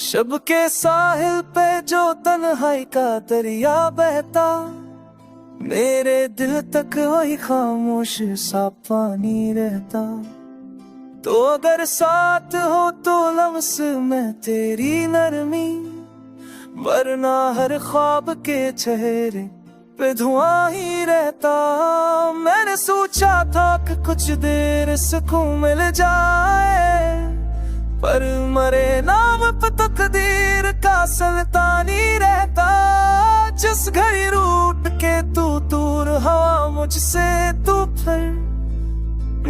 शब के साहिल पे जो तन्हाई का दरिया बहता, मेरे दिल तक वही खामोश सा पानी रहता। तो अगर साथ हो तो लम्स में तेरी नरमी, वरना हर ख्वाब के चेहरे पे धुआं ही रहता। मैंने सोचा था कि कुछ देर सुकून मिल जाए, पर मरे नाम पे तकदीर का सुल्तानी रहता। जिस घड़ी रूठ के तू दूर हवा मुझसे, तू फिर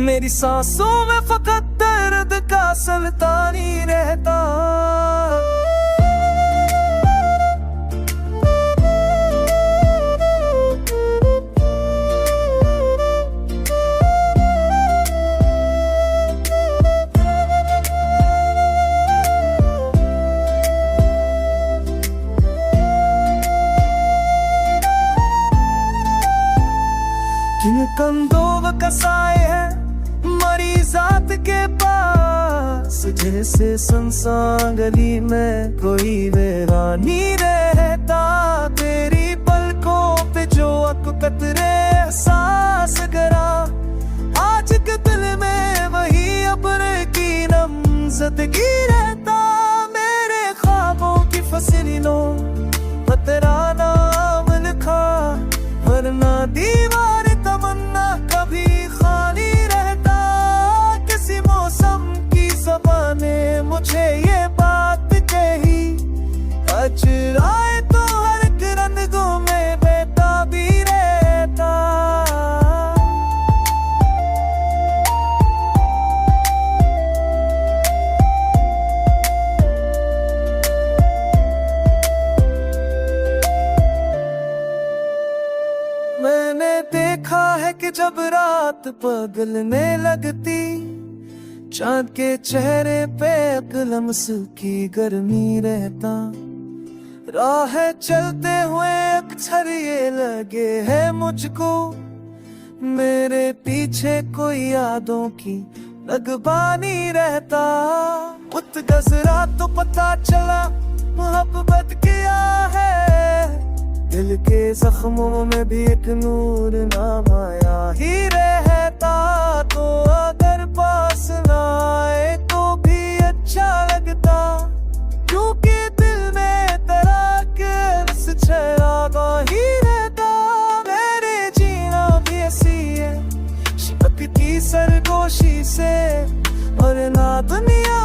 मेरी सांसों में फकत दर्द का सुल्तानी रहता। जिन कंधों का साए है मरीजात के पास, जैसे सुनसान गली में कोई वीरानी रहता। तेरी पलकों पे जो कतरे एहसास करा, आज के दिल में वही अब्र की नमज़दगी रहता। मेरे ख्वाबों की फसलों पर तेरा नाम लिखा, वरना दीवार तमन्ना कभी खाली रहता। किसी मौसम की ज़बान ने मुझे ये बात कही, अजराए तो हर रंगों में बेताबी रहता। मैंने देखा है कि जब रात पगलने लगती, चांद के चेहरे पे लम्स की गर्मी रहता। राह चलते हुए अक्सर ये लगे है मुझको, मेरे पीछे कोई यादों की लगबानी रहता। उत गजरा तो पता चला मोहब्बत क्या है, दिल के जख्मों में भी एक नूर नाम आया ही रहता। तो अगर पास ना आए तो भी अच्छा लगता, क्योंकि दिल में तेरा किस चरागा ही रहता। मेरे जीना भी ऐसी है शिकत की सरगोशी से, और ना दुनिया